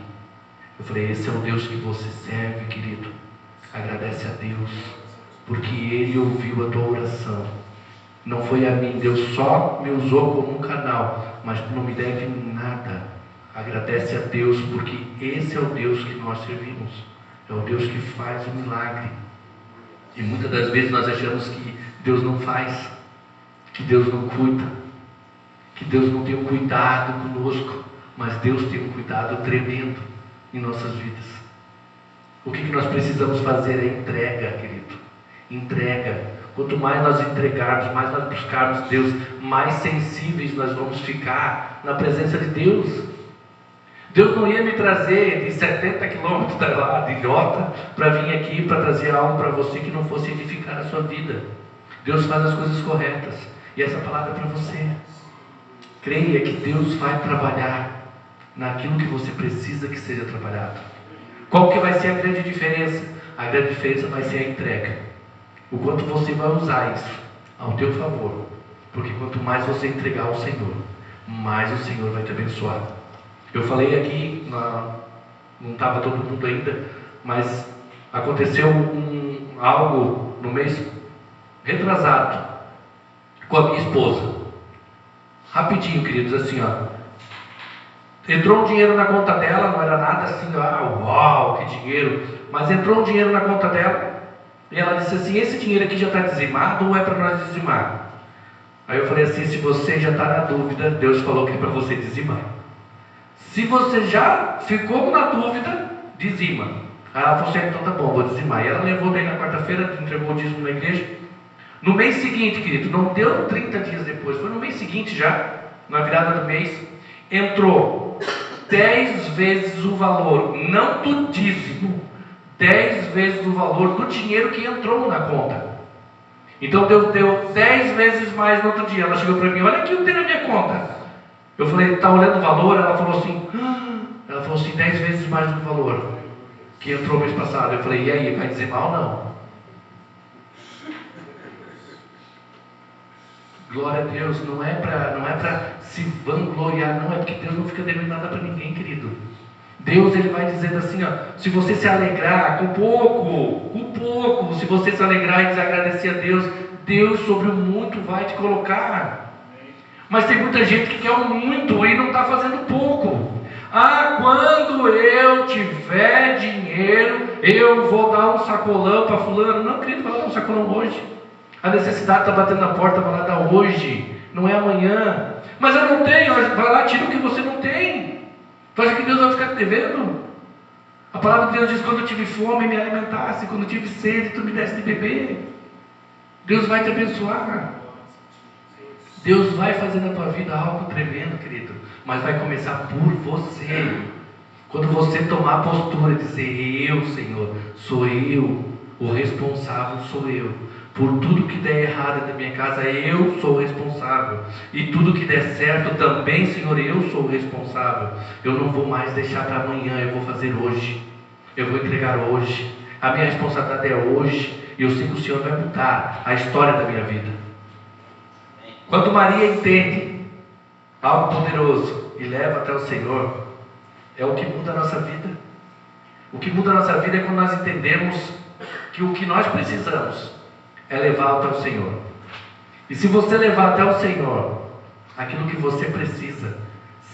Eu falei, esse é o Deus que você serve, querido. Agradece a Deus, porque Ele ouviu a tua oração. Não foi a mim, Deus só me usou como um canal, mas tu não me deve nada. Agradece a Deus, porque esse é o Deus que nós servimos. É o Deus que faz o milagre. E muitas das vezes nós achamos que Deus não faz, que Deus não cuida, que Deus não tem um cuidado conosco, mas Deus tem um cuidado tremendo em nossas vidas. O que nós precisamos fazer é entrega, querido. Entrega. Quanto mais nós entregarmos, mais nós buscarmos Deus, mais sensíveis nós vamos ficar na presença de Deus. Deus não ia me trazer de 70 quilômetros lá de Ilhota para vir aqui para trazer algo para você que não fosse edificar a sua vida. Deus faz as coisas corretas. E essa palavra é para você. Creia que Deus vai trabalhar naquilo que você precisa que seja trabalhado. Qual que vai ser a grande diferença? A grande diferença vai ser a entrega. O quanto você vai usar isso ao teu favor. Porque quanto mais você entregar ao Senhor, mais o Senhor vai te abençoar. Eu falei aqui, não estava todo mundo ainda, mas aconteceu algo no mês retrasado com a minha esposa. Rapidinho, queridos, assim, entrou um dinheiro na conta dela, não era nada assim, uau, que dinheiro. mas entrou um dinheiro na conta dela, e ela disse assim: esse dinheiro aqui já está dizimado ou é para nós dizimar? Aí eu falei assim: se você já está na dúvida, Deus falou que é para você dizimar. Se você já ficou na dúvida, dizima. Aí ela falou assim: então tá bom, vou dizimar. E ela levou daí na quarta-feira, entregou o dízimo na igreja. No mês seguinte, querido, não deu 30 dias depois, foi no mês seguinte já, na virada do mês, entrou 10 vezes o valor, não do dízimo, 10 vezes o valor do dinheiro que entrou na conta. Então deu 10 vezes mais no outro dia. Ela chegou para mim: olha aqui o que tem na minha conta. Eu falei: está olhando o valor? Ela falou assim: 10 vezes mais do valor que entrou mês passado. Eu falei: e aí, vai dizimar ou não? Glória a Deus, não é para se vangloriar, não, é porque Deus não fica devendo nada para ninguém, querido. Deus, ele vai dizendo assim, ó: se você se alegrar com pouco, se você se alegrar e desagradecer a Deus, Deus sobre o muito vai te colocar. Mas tem muita gente que quer o muito e não está fazendo pouco. Quando eu tiver dinheiro, eu vou dar um sacolão para fulano. Não, querido, vai dar um sacolão hoje. A necessidade está batendo na porta, vai lá dar hoje, não é amanhã. Mas eu não tenho, vai lá, tira o que você não tem. Tu acha que Deus vai ficar te devendo? A palavra de Deus diz: quando eu tive fome, me alimentasse, quando eu tive sede, tu me desse de beber. Deus vai te abençoar. Deus vai fazer na tua vida algo tremendo, querido, mas vai começar por você. Quando você tomar a postura e dizer: eu, Senhor, sou eu, o responsável sou eu. Por tudo que der errado na minha casa, eu sou o responsável. E tudo que der certo também, Senhor, eu sou o responsável. Eu não vou mais deixar para amanhã, eu vou fazer hoje. Eu vou entregar hoje. A minha responsabilidade é hoje. E eu sei que o Senhor vai mudar a história da minha vida. Quando Maria entende algo poderoso e leva até o Senhor, é o que muda a nossa vida. O que muda a nossa vida é quando nós entendemos que o que nós precisamos é levar até o Senhor. E se você levar até o Senhor aquilo que você precisa,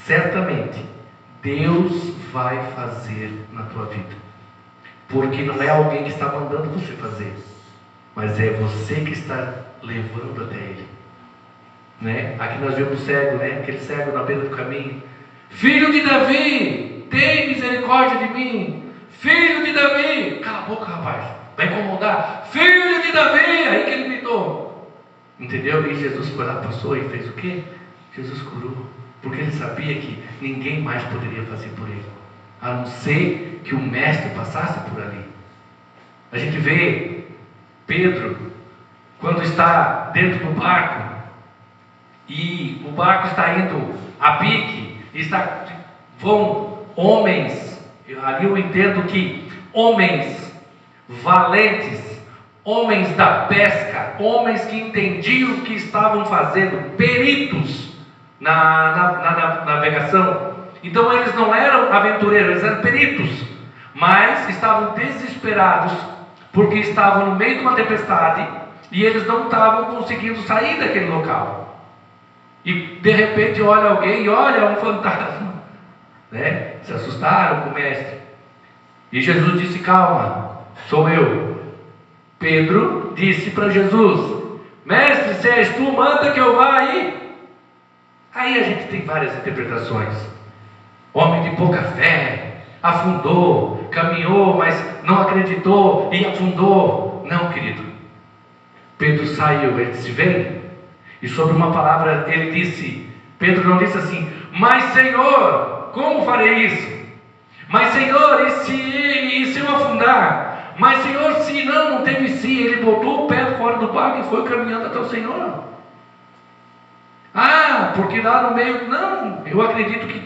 certamente Deus vai fazer na tua vida. Porque não é alguém que está mandando você fazer, mas é você que está levando até Ele. Né? Aqui nós vemos o cego, né? Aquele cego na beira do caminho: filho de Davi, tem misericórdia de mim. Filho de Davi. Cala a boca, rapaz, vai incomodar. Filho de Davi. Aí que ele gritou. Entendeu? E Jesus foi lá, passou e fez o quê? Jesus curou. Porque ele sabia que ninguém mais poderia fazer por ele, a não ser que o mestre passasse por ali. A gente vê Pedro, quando está dentro do barco, e o barco está indo a pique, vão homens, ali eu entendo que homens valentes, homens da pesca, homens que entendiam o que estavam fazendo, peritos na navegação. Então eles não eram aventureiros, eles eram peritos, mas estavam desesperados, porque estavam no meio de uma tempestade, e eles não estavam conseguindo sair daquele local. E de repente olha alguém e olha um fantasma, né? Se assustaram com o mestre. E Jesus disse: calma, sou eu. Pedro disse para Jesus: mestre, se és tu, manda que eu vá aí. Aí a gente tem várias interpretações. Homem de pouca fé, afundou, caminhou, mas não acreditou e afundou. Não, querido. Pedro saiu, ele disse: vem. E sobre uma palavra ele disse, Pedro não disse assim: mas Senhor, como farei isso? Mas Senhor, e se eu afundar? Mas Senhor, se não teve se. Ele botou o pé fora do barco e foi caminhando até o Senhor. Porque lá no meio, não, eu acredito que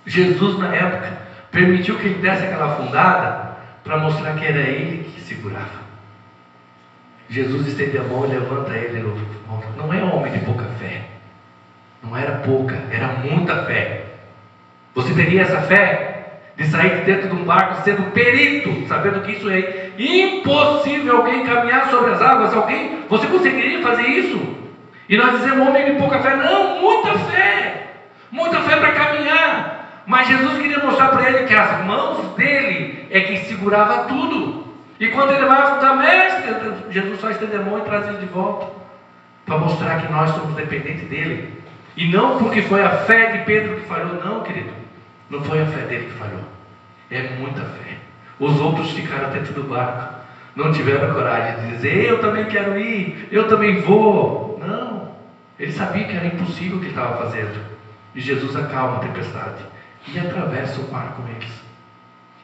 Jesus na época, permitiu que ele desse aquela afundada, para mostrar que era ele que segurava. Jesus estende a mão e levanta ele. Não é homem de pouca fé. Não era pouca, era muita fé. Você teria essa fé de sair de dentro de um barco sendo perito, sabendo que isso é impossível alguém caminhar sobre as águas? Você conseguiria fazer isso? E nós dizemos homem de pouca fé. Não, muita fé para caminhar. Mas Jesus queria mostrar para ele que as mãos dele é que segurava tudo. E quando ele vai afundar, mestre, Jesus só estende a mão e traz ele de volta, para mostrar que nós somos dependentes dele. E não porque foi a fé de Pedro que falhou, não, querido. Não foi a fé dele que falhou. É muita fé. Os outros ficaram dentro do barco, não tiveram coragem de dizer, eu também quero ir, eu também vou. Não, ele sabia que era impossível o que ele estava fazendo. E Jesus acalma a tempestade e atravessa o mar com eles.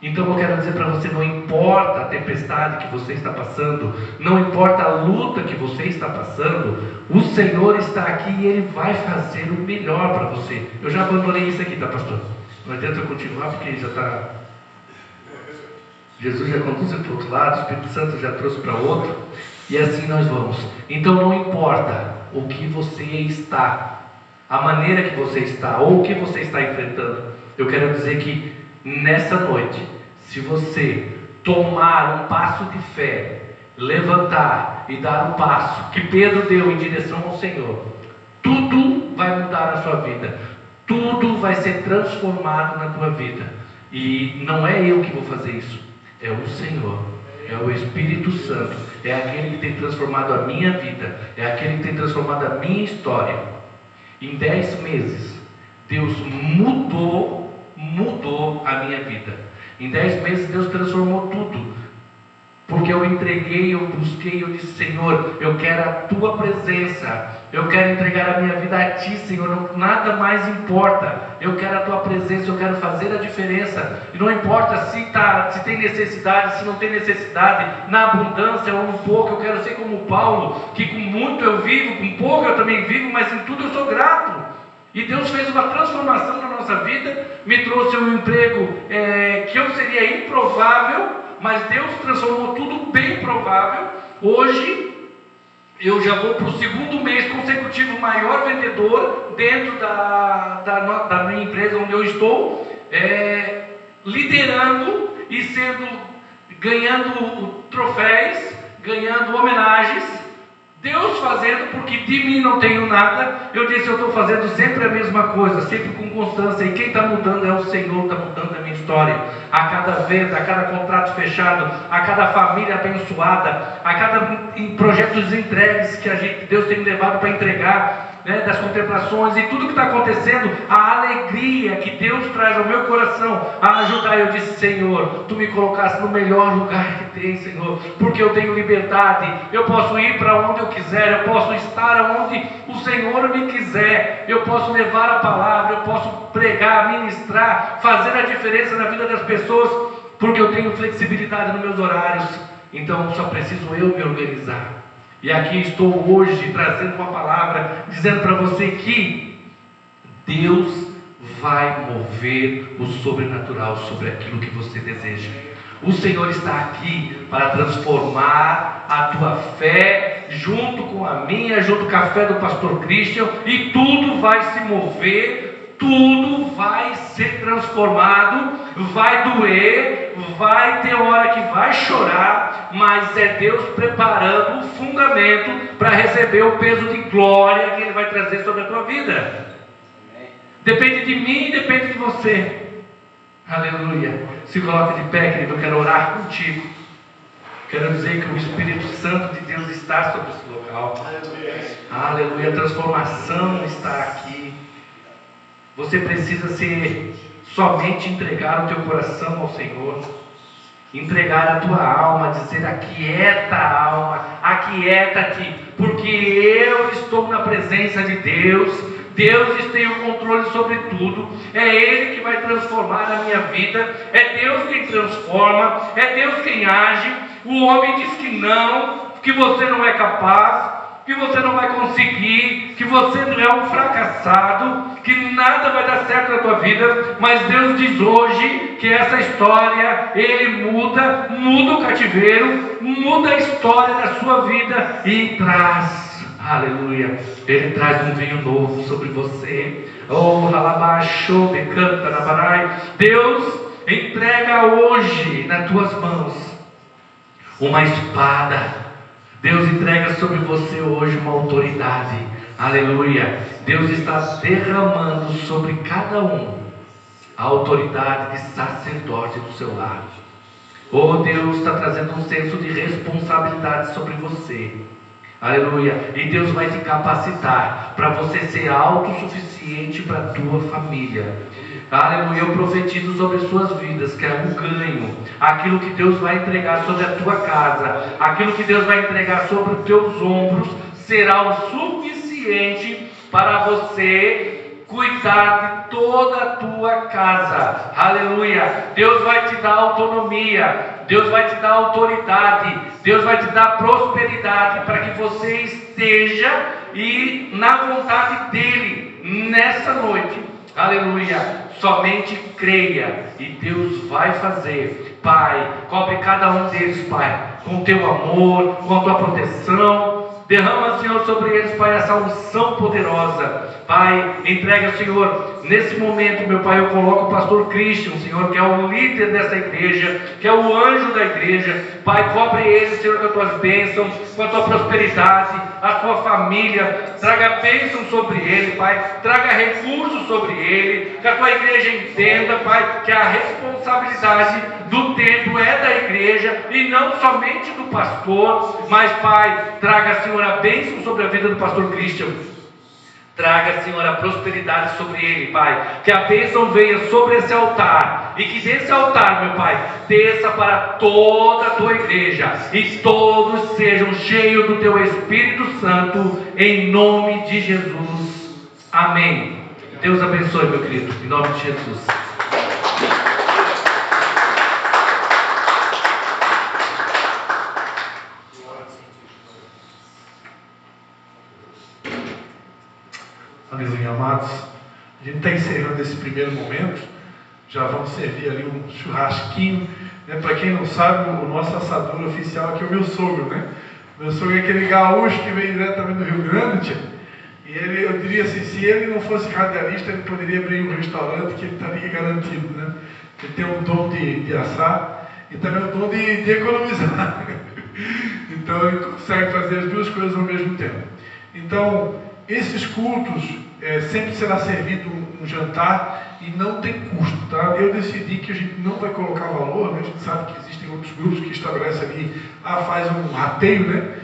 Então eu quero dizer para você, não importa a tempestade que você está passando, não importa a luta que você está passando, o Senhor está aqui e Ele vai fazer o melhor para você. Eu já abandonei isso aqui, tá, pastor? Não adianta eu continuar porque já está... Jesus já conduziu para o outro lado, o Espírito Santo já trouxe para outro, e assim nós vamos. Então não importa o que você está, a maneira que você está, ou o que você está enfrentando, eu quero dizer que nessa noite, se você tomar um passo de fé, levantar e dar um passo que Pedro deu em direção ao Senhor, tudo vai mudar na sua vida, tudo vai ser transformado na tua vida. E não é eu que vou fazer isso, é o Senhor, é o Espírito Santo, é aquele que tem transformado a minha vida, é aquele que tem transformado a minha história. Em 10 meses, Deus mudou a minha vida. Em 10 meses Deus transformou tudo, porque eu entreguei, eu busquei, eu disse, Senhor, eu quero a tua presença, eu quero entregar a minha vida a ti, Senhor, nada mais importa, eu quero a tua presença, eu quero fazer a diferença, e não importa se tem necessidade, se não tem necessidade, na abundância ou no pouco, eu quero ser como Paulo, que com muito eu vivo, com pouco eu também vivo, mas em tudo eu sou grato. E Deus fez uma transformação na nossa vida, me trouxe um emprego que eu seria improvável, mas Deus transformou tudo bem provável. Hoje eu já vou para o 2º mês consecutivo maior vendedor dentro da minha empresa onde eu estou, liderando e ganhando troféus, ganhando homenagens. Deus fazendo, porque de mim não tenho nada. Eu disse, eu estou fazendo sempre a mesma coisa, sempre com constância, e quem está mudando é o Senhor, está mudando a minha história. A cada vez, a cada contrato fechado, a cada família abençoada, a cada projetos entregues que Deus tem levado para entregar, das contemplações e tudo que está acontecendo, a alegria que Deus traz ao meu coração a ajudar. Eu disse, Senhor, tu me colocaste no melhor lugar que tem, Senhor, porque eu tenho liberdade, eu posso ir para onde eu quiser, eu posso estar onde o Senhor me quiser, eu posso levar a palavra, eu posso pregar, ministrar, fazer a diferença na vida das pessoas, porque eu tenho flexibilidade nos meus horários. Então só preciso eu me organizar. E aqui estou hoje trazendo uma palavra, dizendo para você que Deus vai mover o sobrenatural sobre aquilo que você deseja. O Senhor está aqui para transformar a tua fé, junto com a minha, junto com a fé do pastor Christian, e tudo vai se mover, tudo vai ser transformado, vai doer, vai ter hora que vai chorar, mas é Deus preparando o fundamento para receber o peso de glória que Ele vai trazer sobre a tua vida. Depende de mim e depende de você. Aleluia. Se coloque de pé, querido, eu quero orar contigo. Quero dizer que o Espírito Santo de Deus está sobre esse local. Aleluia. A transformação está aqui. Você precisa somente entregar o teu coração ao Senhor, entregar a tua alma, dizer, aquieta a alma, aquieta-te, porque eu estou na presença de Deus. Deus tem o controle sobre tudo, é Ele que vai transformar a minha vida, é Deus quem transforma, é Deus quem age. O homem diz que não, que você não é capaz, que você não vai conseguir, que você é um fracassado, que nada vai dar certo na tua vida, mas Deus diz hoje que essa história, Ele muda o cativeiro, muda a história da sua vida e traz, aleluia, Ele traz um vinho novo sobre você. Oh, alabaxo, decanta na barai. Deus entrega hoje nas tuas mãos uma espada. Deus entrega sobre você hoje uma autoridade. Aleluia. Deus está derramando sobre cada um a autoridade de sacerdote do seu lar. Oh, Deus está trazendo um senso de responsabilidade sobre você. Aleluia. E Deus vai te capacitar para você ser autossuficiente para a tua família. Aleluia. Eu profetizo sobre suas vidas que é um ganho. Aquilo que Deus vai entregar sobre a tua casa, aquilo que Deus vai entregar sobre os teus ombros, será o suficiente para você cuidar de toda a tua casa. Aleluia. Deus vai te dar autonomia, Deus vai te dar autoridade, Deus vai te dar prosperidade para que você esteja e na vontade dele nessa noite. Aleluia. Somente creia e Deus vai fazer. Pai, cobre cada um deles, Pai, com teu amor, com a tua proteção. Derrama, Senhor, sobre eles, Pai, essa unção poderosa. Pai, entrega, Senhor, nesse momento, meu Pai, eu coloco o pastor Christian, Senhor, que é o líder dessa igreja, que é o anjo da igreja. Pai, cobre ele, Senhor, com as tuas bênçãos, com a tua prosperidade, a tua família. Traga bênção sobre ele, Pai. Traga recursos sobre ele. Que a tua igreja entenda, Pai, que a responsabilidade do templo é da igreja e não somente do pastor. Mas, Pai, traga, Senhor, a bênção sobre a vida do pastor Christian. Traga, Senhor, a prosperidade sobre ele, Pai. Que a bênção venha sobre esse altar. E que desse altar, meu Pai, desça para toda a tua igreja. E todos sejam cheios do teu Espírito Santo. Em nome de Jesus. Amém. Deus abençoe, meu querido. Em nome de Jesus. Aleluia, amados. A gente está encerrando esse primeiro momento. Já vamos servir ali um churrasquinho, né? Para quem não sabe, o nosso assador oficial aqui é o meu sogro, né? Meu sogro é aquele gaúcho que veio diretamente do Rio Grande. E ele, eu diria assim, se ele não fosse radialista, ele poderia abrir um restaurante que ele estaria garantido, né? Ele tem o dom de assar e também o dom de economizar. Então ele consegue fazer as duas coisas ao mesmo tempo. Então, esses cultos sempre será servido um jantar e não tem custo, tá? Eu decidi que a gente não vai colocar valor, né? A gente sabe que existem outros grupos que estabelecem ali, faz um rateio, né?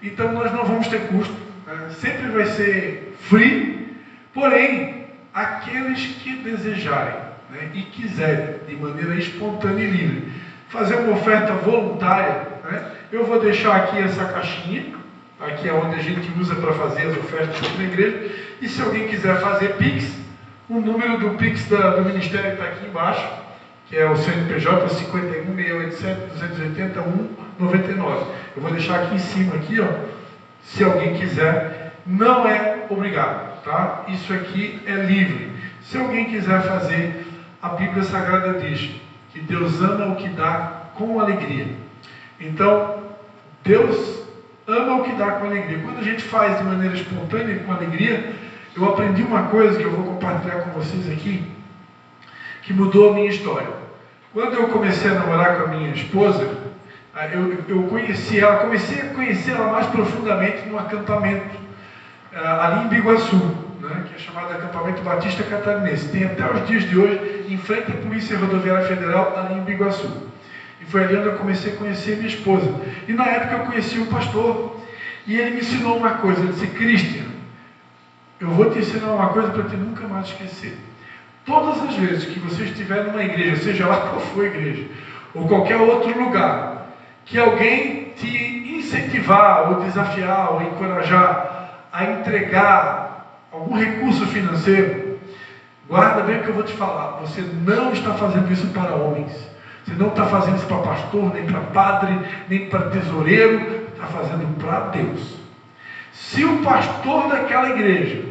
Então nós não vamos ter custo, né? Sempre vai ser free, porém, aqueles que desejarem, né, e quiserem, de maneira espontânea e livre, fazer uma oferta voluntária, né? Eu vou deixar aqui essa caixinha. Aqui é onde a gente usa para fazer as ofertas da igreja. E se alguém quiser fazer Pix, o número do Pix do Ministério está aqui embaixo, que é o CNPJ 51.687.280.199. Eu vou deixar aqui em cima, aqui, ó, se alguém quiser. Não é obrigado, tá? Isso aqui é livre. Se alguém quiser fazer, a Bíblia Sagrada diz que Deus ama o que dá com alegria. Então, Deus ama o que dá com alegria. Quando a gente faz de maneira espontânea e com alegria, eu aprendi uma coisa que eu vou compartilhar com vocês aqui, que mudou a minha história. Quando eu comecei a namorar com a minha esposa, eu conheci ela, comecei a conhecer ela mais profundamente num acampamento ali em Biguaçu, né, que é chamado Acampamento Batista Catarinense. Tem até os dias de hoje, em frente à Polícia Rodoviária Federal, ali em Biguaçu. E foi ali onde eu comecei a conhecer minha esposa. E na época eu conheci um pastor. E ele me ensinou uma coisa. Ele disse: Christian, eu vou te ensinar uma coisa para te nunca mais esquecer. Todas as vezes que você estiver numa igreja, seja lá qual for a igreja, ou qualquer outro lugar, que alguém te incentivar, ou desafiar, ou encorajar a entregar algum recurso financeiro, guarda bem o que eu vou te falar. Você não está fazendo isso para homens. Você não está fazendo isso para pastor, nem para padre, nem para tesoureiro, está fazendo para Deus. Se o pastor daquela igreja,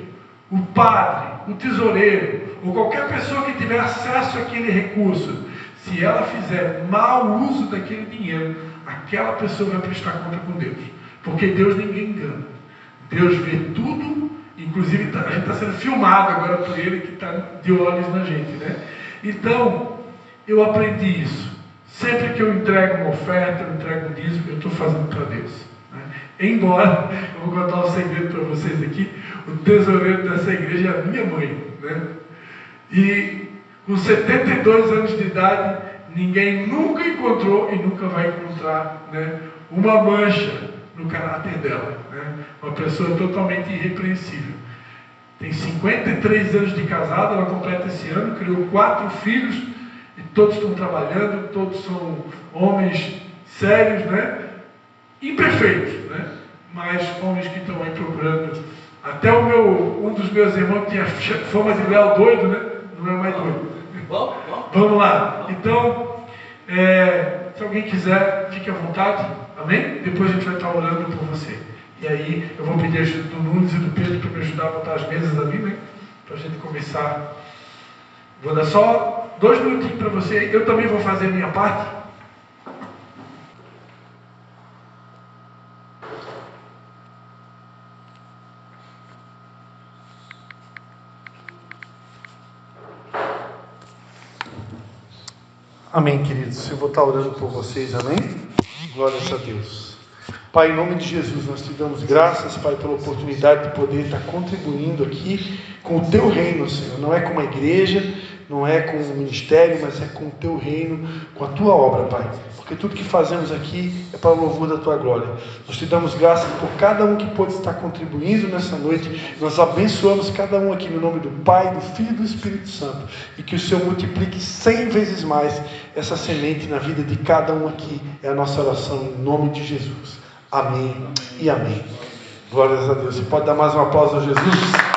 o padre, o tesoureiro, ou qualquer pessoa que tiver acesso àquele recurso, se ela fizer mau uso daquele dinheiro, aquela pessoa vai prestar conta com Deus. Porque Deus ninguém engana. Deus vê tudo, inclusive a gente está sendo filmado agora por Ele, que está de olhos na gente, né? Então, eu aprendi isso. Sempre que eu entrego uma oferta, eu entrego um dízimo, eu estou fazendo para Deus, né? Embora, eu vou contar um segredo para vocês aqui, o tesoureiro dessa igreja é a minha mãe, né? E com 72 anos de idade, ninguém nunca encontrou e nunca vai encontrar, né, uma mancha no caráter dela, né? Uma pessoa totalmente irrepreensível. Tem 53 anos de casada, ela completa esse ano, criou 4 filhos, e todos estão trabalhando, todos são homens sérios, né? Imperfeitos, né? Mas homens que estão aí procurando. Até um dos meus irmãos tinha fama de Léo doido, né? Não é mais doido. Vamos lá. Então, se alguém quiser, fique à vontade. Amém? Depois a gente vai estar orando por você. E aí eu vou pedir a ajuda do Nunes e do Pedro para me ajudar a botar as mesas ali, né? Para a gente começar. Vou dar só 2 minutinhos para você. Eu também vou fazer a minha parte. Amém, queridos. Eu vou estar orando por vocês, amém? Glórias a Deus. Pai, em nome de Jesus, nós te damos graças, Pai, pela oportunidade de poder estar contribuindo aqui com o Teu reino, Senhor. Não é com uma igreja, não é com um ministério, mas é com o Teu reino, com a Tua obra, Pai. Porque tudo que fazemos aqui é para o louvor da Tua glória. Nós te damos graças por cada um que pode estar contribuindo nessa noite. Nós abençoamos cada um aqui no nome do Pai, do Filho e do Espírito Santo. E que o Senhor multiplique 100 vezes mais essa semente na vida de cada um aqui. É a nossa oração em nome de Jesus. Amém e amém. Glórias a Deus. Você pode dar mais um aplauso a Jesus?